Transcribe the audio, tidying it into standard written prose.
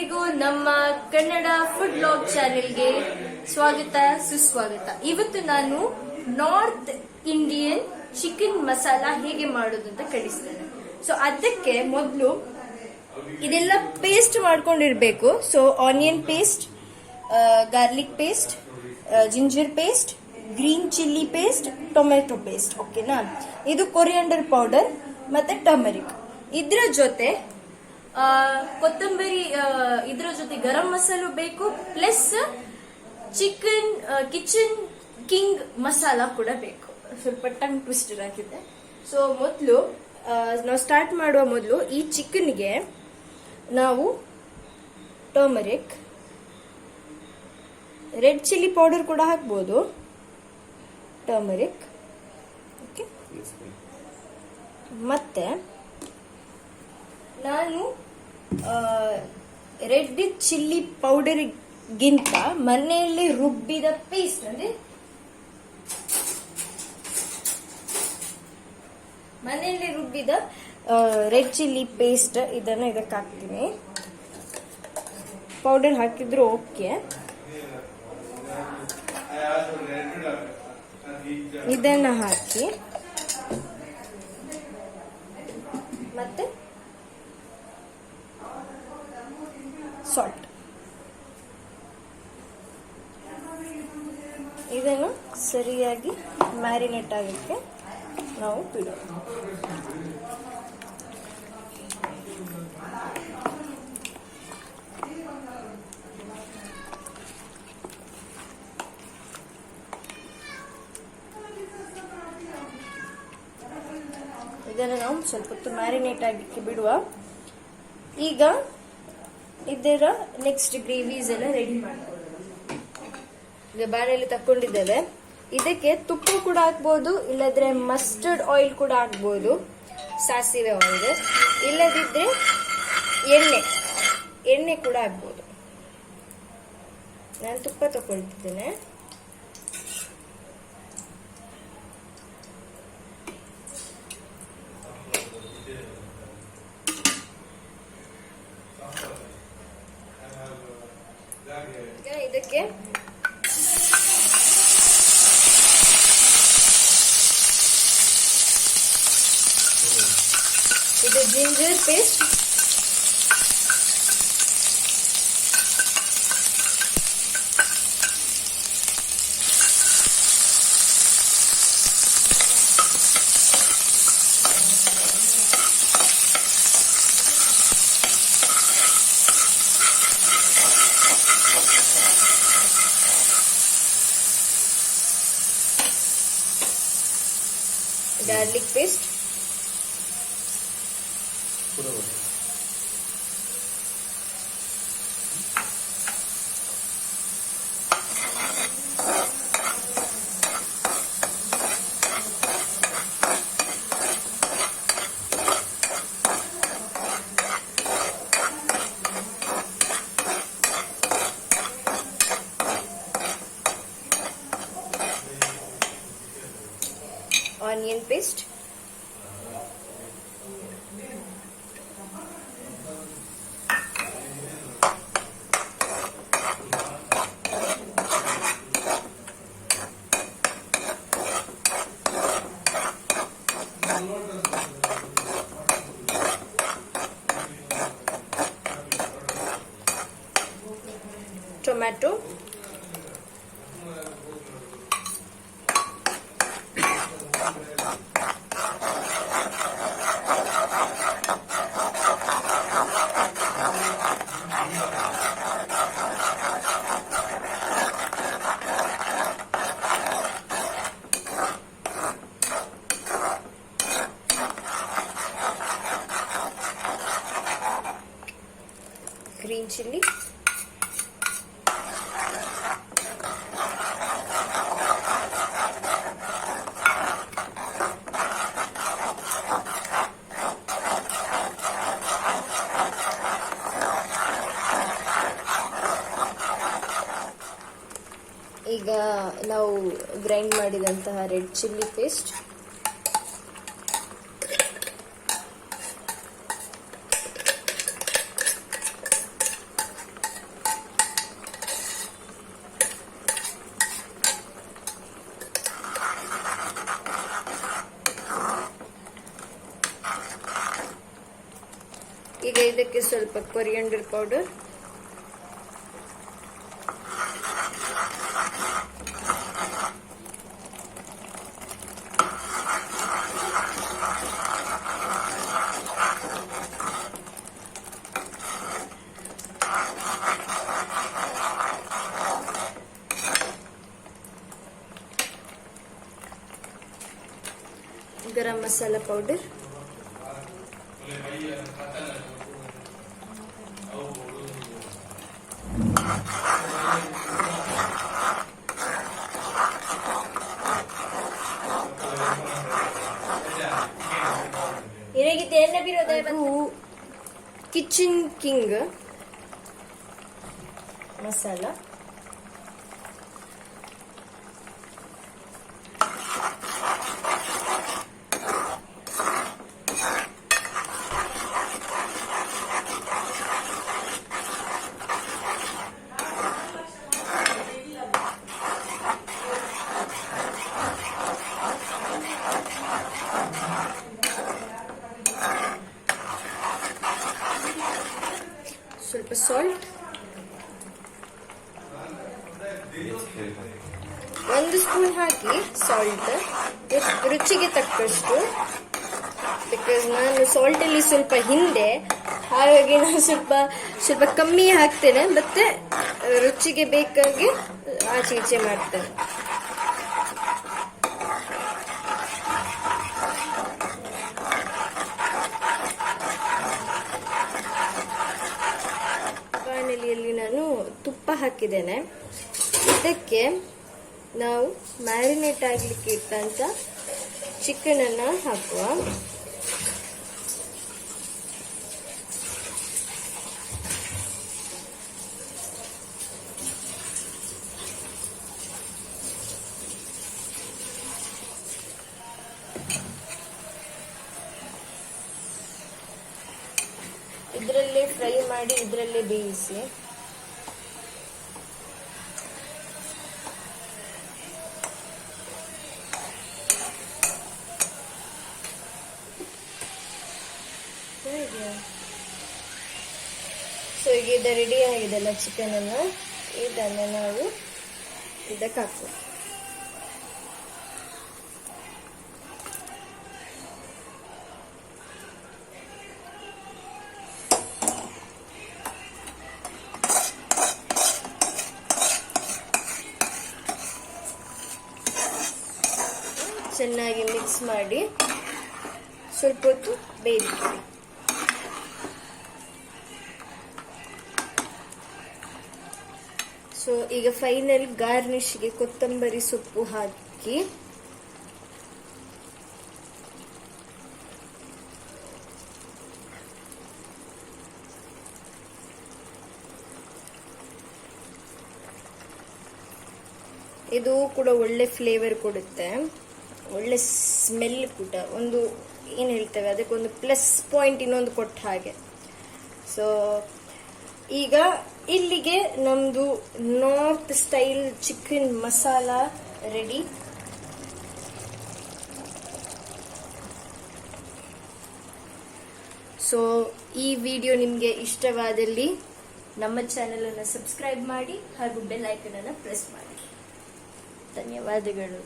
ಎಲ್ಲರಿಗೂ ನಮ್ಮ Kannada food blog ಚಾನೆಲ್ಗೆ ಸ್ವಾಗತ ಸುಸ್ವಾಗತ. ಇವತ್ತು ನಾನು ನಾರ್ತ್ ಇಂಡಿಯನ್ ಚಿಕನ್ ಮಸಾಲಾ ಹೇಗೆ ಮಾಡೋದು ಅಂತ ಕಲಿಸ್ತೇನೆ. ಸೊ ಅದಕ್ಕೆ ಮೊದಲು ಇದೆಲ್ಲ ಪೇಸ್ಟ್ ಮಾಡ್ಕೊಂಡಿರ್ಬೇಕು. So onion paste, garlic paste, ginger paste, green chilli paste, tomato paste. ಓಕೆನಾ? ಇದು ಕೊರಿಯಾಂಡರ್ ಪೌಡರ್ ಮತ್ತೆ ಟರ್ಮರಿಕ್. ಇದ್ರ ಜೊತೆ ಕೊತ್ತಂಬರಿ, ಇದ್ರ ಜೊತೆ ಗರಂ ಮಸಾಲ ಬೇಕು, plus chicken kitchen King masala ಕೂಡ ಬೇಕು. ಸ್ವಲ್ಪ ಟಂಗ್ ಟ್ವಿಸ್ಟರ್ ಆಗಿದೆ. ಸೊ ಮೊದಲು ನಾವು ಸ್ಟಾರ್ಟ್ ಮಾಡುವ ಮೊದಲು ಈ ಚಿಕನ್ಗೆ ನಾವು ಟರ್ಮರಿಕ್, ರೆಡ್ ಚಿಲ್ಲಿ ಪೌಡರ್ ಕೂಡ ಹಾಕ್ಬೋದು. Turmeric, okay. ಮತ್ತೆ ನಾನು ರೆಡ್ ಚಿಲ್ಲಿ ಪೌಡರ್ಗಿಂತ ಮನೆಯಲ್ಲಿ ರುಬ್ಬಿದ ಪೇಸ್ಟ್, ಅಂದ್ರೆ ಮನೆಯಲ್ಲಿ ರುಬ್ಬಿದ ರೆಡ್ ಚಿಲ್ಲಿ ಪೇಸ್ಟ್, ಇದನ್ನ ಇದಕ್ಕೆ ಹಾಕ್ತೀನಿ. ಪೌಡರ್ ಹಾಕಿದ್ರು ಓಕೆ. ಇದನ್ನ ಹಾಕಿ ಮತ್ತೆ ಸಾಲ್ಟ್, ಇದನ್ನು ಸರಿಯಾಗಿ ಮ್ಯಾರಿನೇಟ್ ಆಗಕ್ಕೆ ನಾವು ಬಿಡೋಣ. ಇದನ್ನು ನಾವು ಸ್ವಲ್ಪ ಹೊತ್ತು ಮ್ಯಾರಿನೇಟ್ ಆಗಲಿಕ್ಕೆ ಬಿಡುವ. ಈಗ ಇದರ ನೆಕ್ಸ್ಟ್ ಗ್ರೇವೀಸ್ ಎಲ್ಲ ರೆಡಿ ಮಾಡ್ಕೊಳ್ಳೋಣ. ಈಗ ಬಾಣಲಿ ತಕೊಂಡಿದ್ದೇವೆ. ಇದಕ್ಕೆ ತುಪ್ಪ ಕೂಡ ಹಾಕ್ಬೋದು, ಇಲ್ಲದ್ರೆ ಮಸ್ಟರ್ಡ್ ಆಯಿಲ್ ಕೂಡ ಹಾಕ್ಬೋದು, ಸಾಸಿವೆ ಆಯಿಲ್. ಇಲ್ಲದಿದ್ರೆ ಎಣ್ಣೆ ಕೂಡ ಹಾಕ್ಬೋದು. ನಾನು ತುಪ್ಪ ತಗೊಳ್ತಿದ್ದೇನೆ. ಇದಕ್ಕೆ ಇದು ginger paste, garlic paste, onion paste, tomato, green chili, ಈಗ ನಾವು ಗ್ರೈಂಡ್ ಮಾಡಿದಂತಹ ರೆಡ್ ಚಿಲ್ಲಿ ಪೇಸ್ಟ್, ಸ್ವಲ್ಪ coriander powder, garam masala powder, Kitchen King masala, ಸ್ವಲ್ಪ ಸಾಲ್ಟ್, 1 ಸ್ಪೂನ್ ಹಾಕಿ ಸಾಲ್ಟ್, ರುಚಿಗೆ ತಕ್ಕಷ್ಟು. ಬಿಕಾಸ್ ನಾನು ಸಾಲ್ಟ್ ಅಲ್ಲಿ ಸ್ವಲ್ಪ ಹಿಂದೆ, ಹಾಗಾಗಿ ನಾನು ಸ್ವಲ್ಪ ಕಮ್ಮಿ ಹಾಕ್ತೇನೆ, ಮತ್ತೆ ರುಚಿಗೆ ಬೇಕಾಗಿ ಆಚೆ ಈಚೆ ಮಾಡ್ತೇನೆ. ಬಾಣಲಿಯಲ್ಲಿ ನಾನು ತುಪ್ಪ ಹಾಕಿದ್ದೇನೆ. ಇದಕ್ಕೆ ನಾವು ಮ್ಯಾರಿನೇಟ್ ಆಗ್ಲಿಕ್ಕೆ ಇಟ್ಟಂತ ಚಿಕನ್ ಅನ್ನ ಹಾಕುವ. ಇದರಲ್ಲೇ ಫ್ರೈ ಮಾಡಿ ಇದರಲ್ಲೇ ಬೇಯಿಸಿ. ಸೊ ಈಗ ಇದು ರೆಡಿ ಆಗಿದೆಲ್ಲ ಚಿಕನ್ ಅನ್ನ, ಇದನ್ನು ನಾವು ಇದಕ್ಕೆ ಹಾಕುವ. ಚೆನ್ನಾಗಿ ಮಿಕ್ಸ್ ಮಾಡಿ ಸ್ವಲ್ಪ ಹೊತ್ತು ಬೇಯಿಸಿ. ಸೊ ಈಗ ಫೈನಲ್ ಗಾರ್ನಿಶ್ಗೆ ಕೊತ್ತಂಬರಿ ಸೊಪ್ಪು ಹಾಕಿ ಇದು ಕೂಡ ಒಳ್ಳೆ ಫ್ಲೇವರ್ ಕೊಡುತ್ತೆ, ಒಳ್ಳೆ ಸ್ಮೆಲ್ ಕೂಡ. ಒಂದು ಏನು ಹೇಳ್ತೇವೆ ಅದಕ್ಕೊಂದು ಪ್ಲಸ್ ಪಾಯಿಂಟ್ ಇನ್ನೊಂದು ಕೊಟ್ಟ ಹಾಗೆ. ಸೊ ಈಗ ಇಲ್ಲಿಗೆ ನಮ್ದು north style chicken masala ready. So ಈ ವಿಡಿಯೋ ನಿಮಗೆ ಇಷ್ಟವಾದಲ್ಲಿ ನಮ್ಮ ಚಾನೆಲ್ ಅನ್ನು ಸಬ್ಸ್ಕ್ರೈಬ್ ಮಾಡಿ ಹಾಗೂ ಬೆಲ್ ಐಕನ್ ಅನ್ನು ಪ್ರೆಸ್ ಮಾಡಿ. ಧನ್ಯವಾದಗಳು.